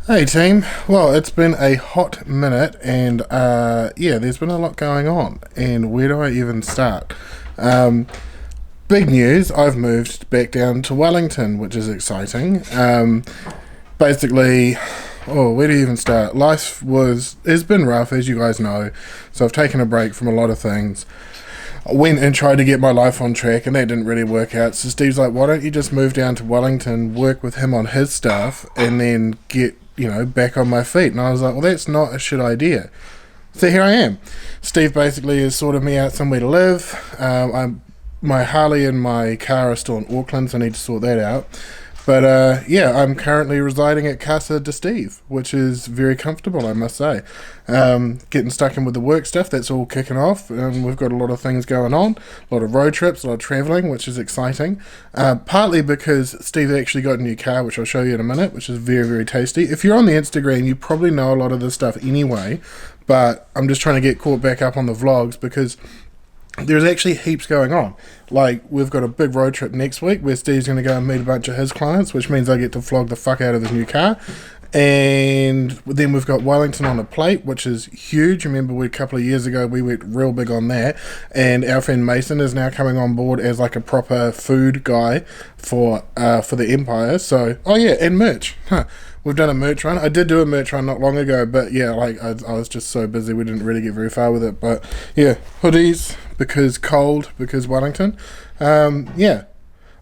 Hey team, well it's been a hot minute and yeah, there's been a lot going on and where do I even start? Um, Big news, I've moved back down to Wellington, which is exciting. Basically, where do you even start? It's been rough, as you guys know, so I've taken a break from a lot of things. I went and tried to get my life on track and that didn't really work out. So Steve's like, why don't you just move down to Wellington, work with him on his stuff and then get, back on my feet. And I was like, well, that's not a shit idea. So here I am. Steve basically has sorted me out somewhere to live. My Harley and my car are still in Auckland, so I need to sort that out. But yeah, I'm currently residing at Casa de Steve, which is very comfortable, I must say. Getting stuck in with the work stuff, that's all kicking off. We've got a lot of things going on, a lot of road trips, a lot of travelling, which is exciting. Partly because Steve actually got a new car, which I'll show you in a minute, which is very, very tasty. If you're on the Instagram, you probably know a lot of this stuff anyway, but I'm just trying to get caught back up on the vlogs because there's actually heaps going on. Like, we've got a big road trip next week where Steve's going to go and meet a bunch of his clients, which means I get to flog the fuck out of his new car. And then we've got Wellington on a plate, which is huge. Remember, a couple of years ago, we went real big on that. And our friend Mason is now coming on board as like a proper food guy for the Empire. So, oh yeah, and merch. We've done a merch run. I did do a merch run not long ago, but yeah, like I was just so busy we didn't really get very far with it. But yeah, hoodies because Wellington. Yeah,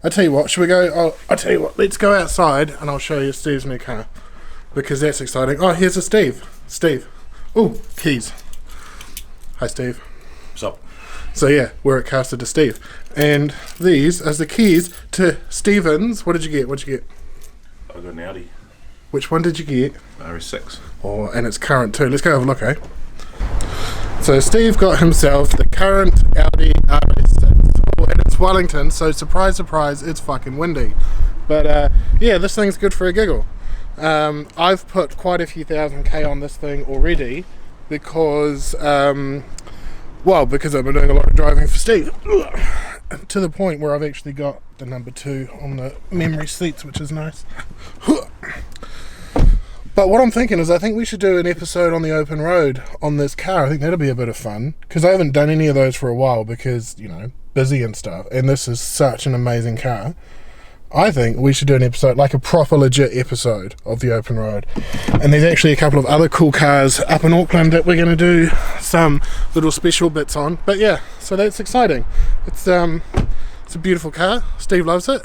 I tell you what, should we go? I tell you what, let's go outside and I'll show you Steve's new car because that's exciting. Oh, here's a Steve. Oh, keys. Hi, Steve. What's up? So yeah, we're at Casa de Steve, and these are the keys to Stevens. What did you get? I got an Audi Which one did you get? RS6. Oh, and it's current too. Let's go have a look, eh? So Steve got himself the current Audi RS6. Oh, and it's Wellington, so surprise, surprise, it's fucking windy. But yeah, this thing's good for a giggle. I've put quite a few thousand K on this thing already because, because I've been doing a lot of driving for Steve. To the point where I've actually got the number 2 on the memory seats, which is nice. But what I'm thinking is I think we should do an episode on the open road on this car. I think that'll be a bit of fun because I haven't done any of those for a while because, busy and stuff. And this is such an amazing car. I think we should do an episode, like a proper legit episode of the open road. And there's actually a couple of other cool cars up in Auckland that we're going to do some little special bits on. But yeah, so that's exciting. It's a beautiful car. Steve loves it.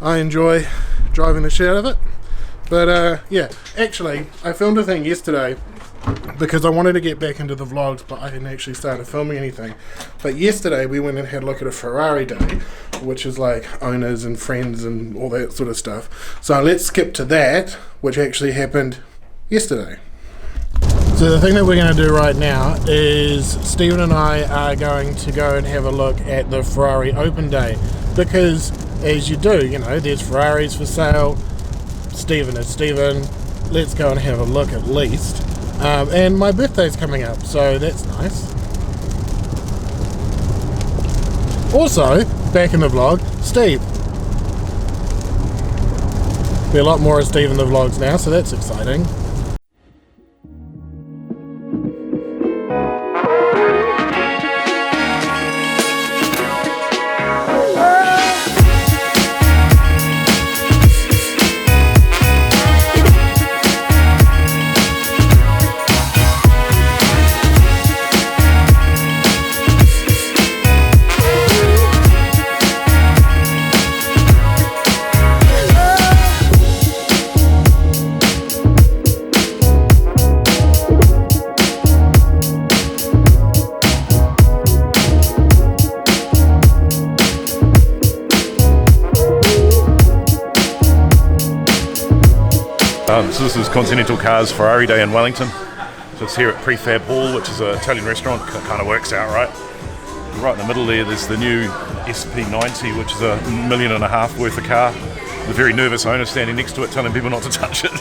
I enjoy driving the shit out of it. But yeah, actually, I filmed a thing yesterday because I wanted to get back into the vlogs, but I hadn't actually started filming anything. But yesterday we went and had a look at a Ferrari day, which is like owners and friends and all that sort of stuff. So let's skip to that, which actually happened yesterday. So the thing that we're going to do right now is Stephen and I are going to go and have a look at the Ferrari open day because, as you do, there's Ferraris for sale. Stephen is Stephen. Let's go and have a look at least. And my birthday's coming up, so that's nice. Also, back in the vlog, Steve. Be a lot more of Steve in the vlogs now, so that's exciting. So this is Continental Cars Ferrari Day in Wellington. So it's here at Prefab Hall, which is an Italian restaurant. Kind of works out right. Right in the middle there's the new SP90, which is $1.5 million worth of car. The very nervous owner standing next to it, telling people not to touch it.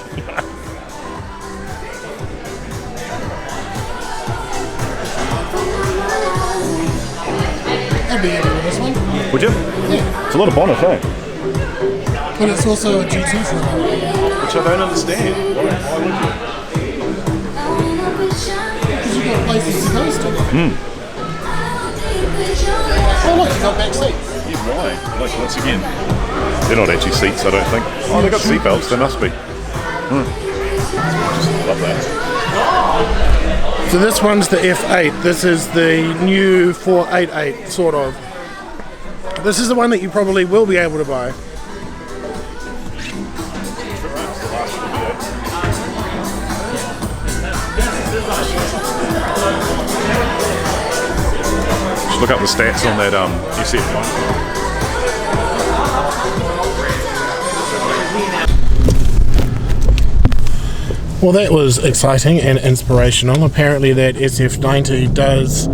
I'd be happy with this one. Would you? Yeah. It's a lot of bonnet, eh? But it's also a GT for Which I don't understand. Why would you? Because you've got places to go to. Oh look, you've got back seats. Yeah, why? Like, once again, they're not actually seats, I don't think. Oh, they've got seat belts, they must be. Just love that. So this one's the F8. This is the new 488, sort of. This is the one that you probably will be able to buy. Just look up the stats on that SF1. Well, that was exciting and inspirational. Apparently that SF90 does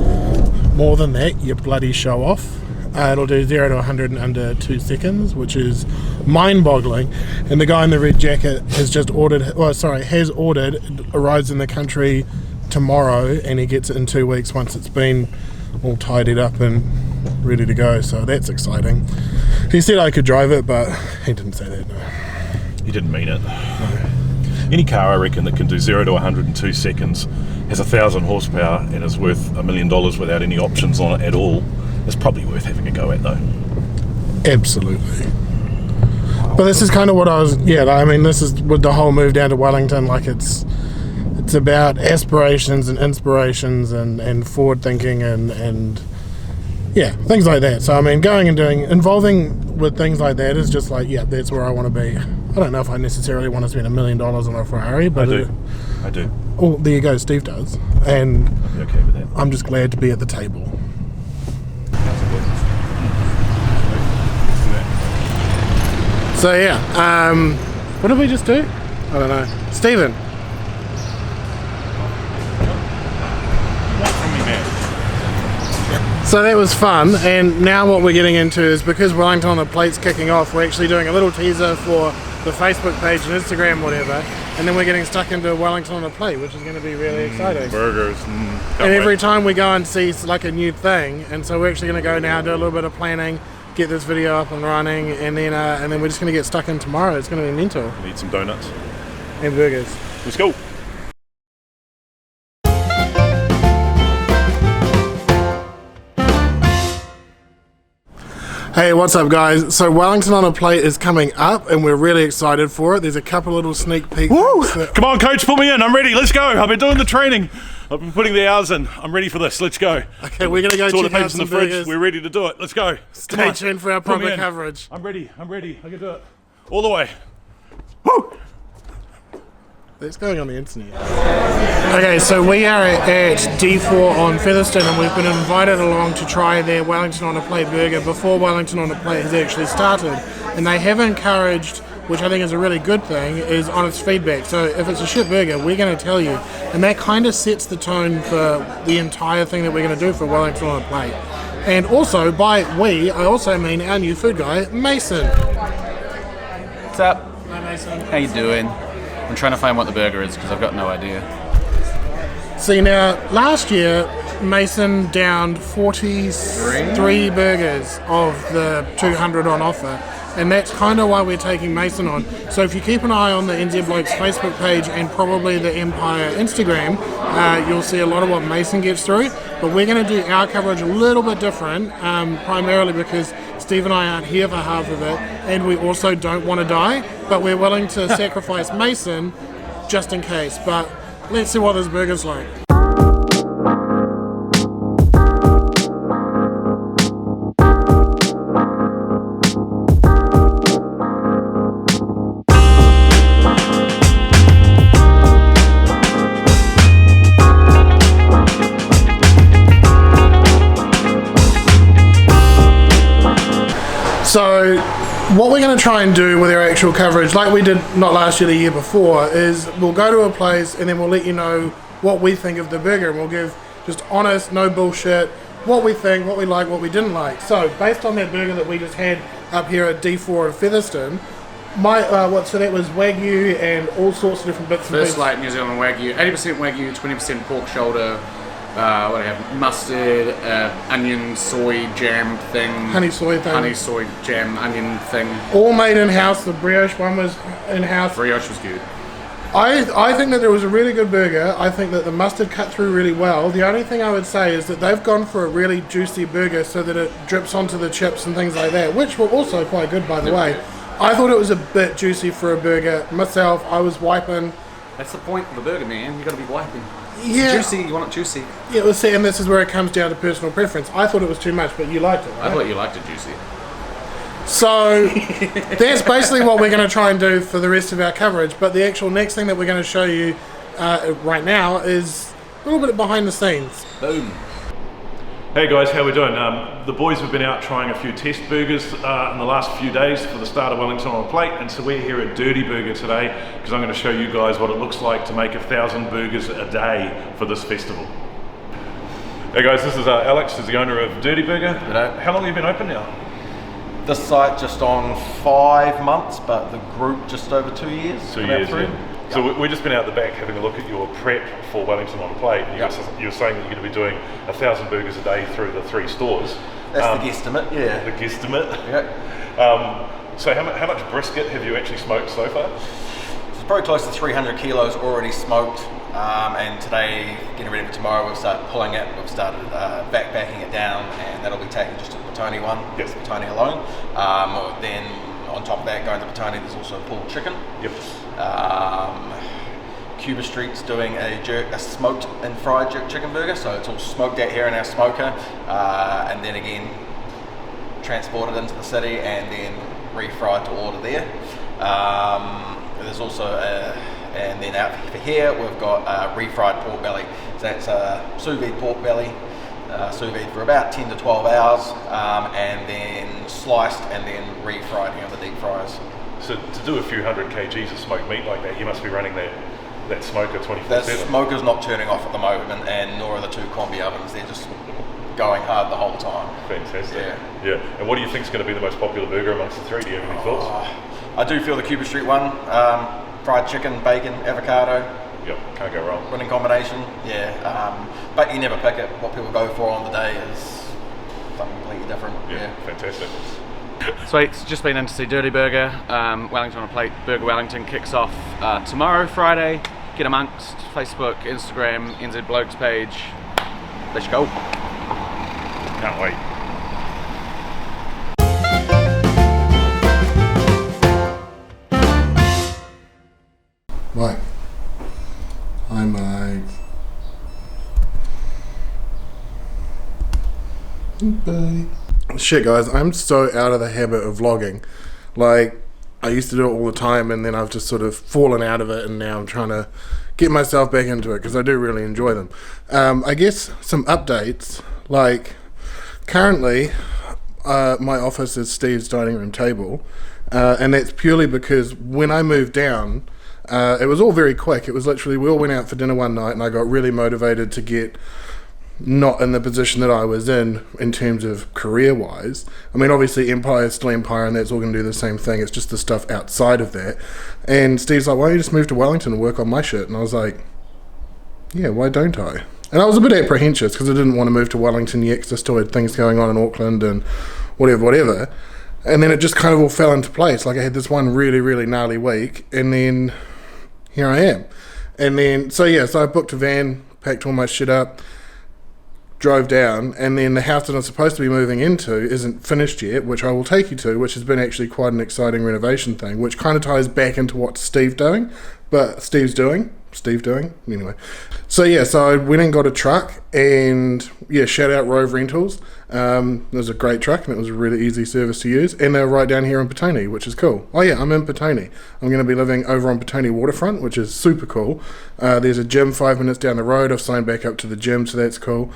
more than that, you bloody show off. It'll do 0 to 100 in under 2 seconds, which is mind-boggling. And the guy in the red jacket has just has ordered, arrives in the country tomorrow, and he gets it in 2 weeks once it's been all tidied up and ready to go. So that's exciting. He said I could drive it, but he didn't say that, no. He didn't mean it. No. Any car, I reckon, that can do 0 to 100 in 2 seconds, has 1,000 horsepower, and is worth $1 million without any options on it at all, is probably worth having a go at, though. Absolutely. But this is kind of what I was... Yeah, I mean, this is with the whole move down to Wellington, like it's about aspirations and inspirations and forward thinking and yeah, things like that. So, I mean, involving with things like that is just like, yeah, that's where I want to be. I don't know if I necessarily want to spend $1 million on a Ferrari, but I do. Oh, there you go, Steve does. And you okay with that? I'm just glad to be at the table. So yeah, what did we just do? I don't know. Stephen. So that was fun, and now what we're getting into is, because Wellington on the Plate's kicking off, we're actually doing a little teaser for the Facebook page and Instagram, whatever, and then we're getting stuck into Wellington on the Plate, which is going to be really exciting. Burgers. And every time we go and see like a new thing, and so we're actually going to go now, do a little bit of planning, get this video up and running, and then we're just going to get stuck in tomorrow. It's going to be mental. Need some donuts. And burgers. Let's go. Hey, what's up guys? So Wellington on a Plate is coming up and we're really excited for it. There's a couple little sneak peeks. Woo! Come on coach, put me in. I'm ready. Let's go. I've been doing the training. I've been putting the hours in. I'm ready for this. Let's go. Okay, we're going to go check out some burgers. We're ready to do it. Let's go. Stay tuned for our proper coverage. I'm ready. I can do it. All the way. Woo! It's going on the internet. Okay, so we are at D4 on Featherstone and we've been invited along to try their Wellington on a Plate burger before Wellington on a Plate has actually started. And they have encouraged, which I think is a really good thing, is honest feedback. So if it's a shit burger, we're going to tell you. And that kind of sets the tone for the entire thing that we're going to do for Wellington on a Plate. And also, by we, I also mean our new food guy, Mason. What's up? Hi, Mason. How you doing? I'm trying to find what the burger is because I've got no idea. See, now, last year, Mason downed 43 burgers of the 200 on offer, and that's kind of why we're taking Mason on. So if you keep an eye on the NZ Blokes Facebook page and probably the Empire Instagram, you'll see a lot of what Mason gets through, but we're going to do our coverage a little bit different, primarily because Steve and I aren't here for half of it, and we also don't want to die, but we're willing to sacrifice Mason just in case. But let's see what this burger's like. So what we're going to try and do with our actual coverage, like we did not last year, the year before, is we'll go to a place and then we'll let you know what we think of the burger, and we'll give just honest, no bullshit, what we think, what we like, what we didn't like. So based on that burger that we just had up here at D4 at Featherstone, so that was Wagyu and all sorts of different bits and pieces. First Light New Zealand Wagyu, 80% Wagyu, 20% pork shoulder, What do I have? Mustard, onion, soy jam thing. Honey soy thing. Honey soy jam onion thing. All made in-house. The brioche one was in-house. Brioche was good. I think that there was a really good burger. I think that the mustard cut through really well. The only thing I would say is that they've gone for a really juicy burger so that it drips onto the chips and things like that, which were also quite good, by the way. I thought it was a bit juicy for a burger. Myself, I was wiping. That's the point of the burger, man. You got to be wiping. Yeah. It's juicy, you want it juicy. Yeah, well, see, and this is where it comes down to personal preference. I thought it was too much, but you liked it, right? I thought you liked it juicy. So that's basically what we're going to try and do for the rest of our coverage. But the actual next thing that we're going to show you right now is a little bit behind the scenes. Boom. Hey guys, how we doing? The boys have been out trying a few test burgers in the last few days for the start of Wellington on a Plate, and so we're here at Dirty Burger today because I'm going to show you guys what it looks like to make 1,000 burgers a day for this festival. Hey guys, this is Alex, who's the owner of Dirty Burger. G'day. How long have you been open now? This site just on 5 months, but the group just over 2 years. 2 years, yeah. So we've just been out the back having a look at your prep for Wellington on a Plate. And you were saying that you're going to be doing 1,000 burgers a day through the 3 stores. That's the guesstimate, yeah. The guesstimate. Yeah. So how much brisket have you actually smoked so far? It's probably close to 300 kilos already smoked. And today, getting ready for tomorrow, we'll start pulling it. We've started backpacking it down, and that'll be taken just to the Petone one. Yes. Petone alone. Then on top of that, going to Petone, there's also pulled chicken. Yep. Cuba Street's doing a smoked and fried jerk chicken burger, so it's all smoked out here in our smoker, and then again transported into the city and then refried to order there. There's also and then out for here we've got refried pork belly. So that's a sous vide pork belly, sous vide for about 10 to 12 hours, and then sliced and then refried here on the deep fryers. So to do a few hundred kgs of smoked meat like that, you must be running that smoker 24/7. The smoker's not turning off at the moment, and nor are the 2 combi ovens. They're just going hard the whole time. Fantastic. Yeah. And what do you think is going to be the most popular burger amongst the 3? Do you have any thoughts? I do feel the Cuba Street one, fried chicken, bacon, avocado. Yep, can't go wrong. Winning combination, yeah. But you never pick it. What people go for on the day is something completely different. Yeah, fantastic. Sweet, just been in to see Dirty Burger. Wellington on a Plate, Burger Wellington kicks off tomorrow, Friday. Get amongst Facebook, Instagram, NZ Blokes page. Let's go. Can't wait. Right. Hi, Mike. Bye. Shit, guys, I'm so out of the habit of vlogging. Like, I used to do it all the time, and then I've just sort of fallen out of it, and now I'm trying to get myself back into it, because I do really enjoy them. I guess some updates, like, currently, my office is Steve's dining room table, and that's purely because when I moved down, it was all very quick. It was literally, we all went out for dinner one night, and I got really motivated to get not in the position that I was in terms of career-wise. I mean, obviously Empire is still Empire, and that's all going to do the same thing. It's just the stuff outside of that. And Steve's like, why don't you just move to Wellington and work on my shit? And I was like, yeah, why don't I? And I was a bit apprehensive because I didn't want to move to Wellington yet, because I still had things going on in Auckland and whatever. And then it just kind of all fell into place. Like, I had this one really, really gnarly week, and then here I am. And then, so I booked a van, packed all my shit up, drove down, and then the house that I'm supposed to be moving into isn't finished yet, which I will take you to, which has been actually quite an exciting renovation thing, which kind of ties back into what Steve's doing, anyway. So I went and got a truck, and shout out Rove Rentals. It was a great truck, and it was a really easy service to use, and they're right down here in Petone, which is cool. Oh yeah, I'm in Petone. I'm going to be living over on Petone Waterfront, which is super cool. There's a gym 5 minutes down the road. I've signed back up to the gym, so that's cool.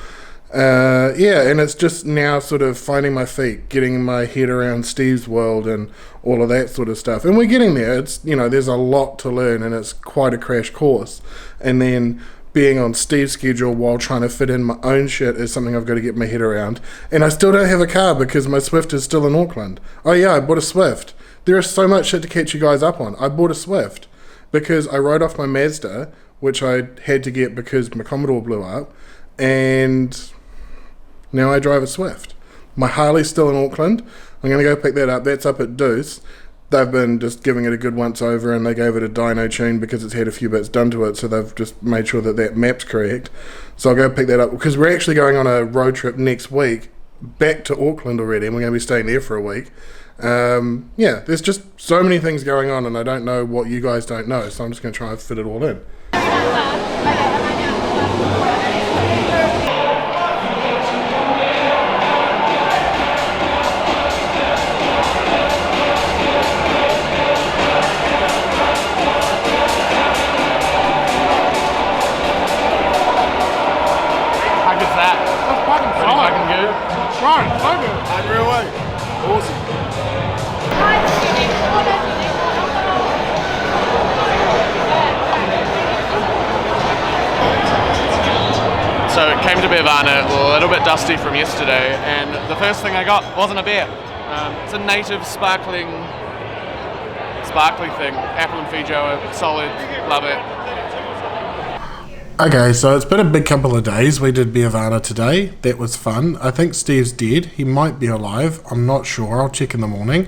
And it's just now sort of finding my feet, getting my head around Steve's world and all of that sort of stuff. And we're getting there. It's, there's a lot to learn, and it's quite a crash course. And then being on Steve's schedule while trying to fit in my own shit is something I've got to get my head around. And I still don't have a car because my Swift is still in Auckland. Oh yeah, I bought a Swift. There is so much shit to catch you guys up on. I bought a Swift because I rode off my Mazda, which I had to get because my Commodore blew up. and now I drive a Swift. My Harley's still in Auckland. I'm going to go pick that up. That's up at Deuce. They've been just giving it a good once over, and they gave it a dyno tune because it's had a few bits done to it, so they've just made sure that that map's correct. So I'll go pick that up, because we're actually going on a road trip next week back to Auckland already, and we're going to be staying there for a week. Yeah, there's just so many things going on, and I don't know what you guys don't know, so I'm just going to try and fit it all in. So it came to Beervana a little bit dusty from yesterday, and the first thing I got wasn't a beer. It's a native sparkly thing, apple and feijoa, solid, love it. Okay, so it's been a big couple of days. We did Beervana today. That was fun. I think Steve's dead. He might be alive. I'm not sure. I'll check in the morning.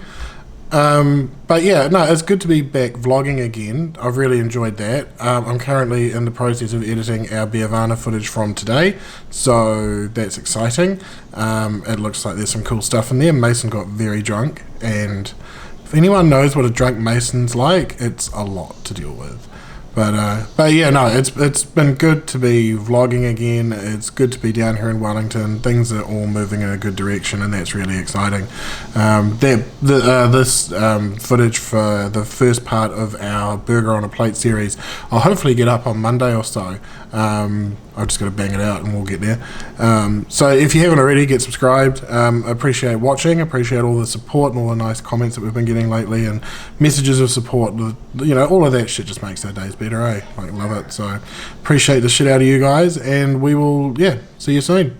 But yeah, no, it's good to be back vlogging again. I've really enjoyed that. I'm currently in the process of editing our Beervana footage from today, so that's exciting. It looks like there's some cool stuff in there. Mason got very drunk, and if anyone knows what a drunk Mason's like, it's a lot to deal with. But yeah, no, it's been good to be vlogging again. It's good to be down here in Wellington. Things are all moving in a good direction, and that's really exciting. This footage for the first part of our Burger on a Plate series, I'll hopefully get up on Monday or so. I've just got to bang it out and we'll get there. So if you haven't already, get subscribed. I appreciate watching, appreciate all the support and all the nice comments that we've been getting lately, and messages of support. You know, all of that shit just makes our days better, eh? Like, love it. So appreciate the shit out of you guys, and we will, yeah, see you soon.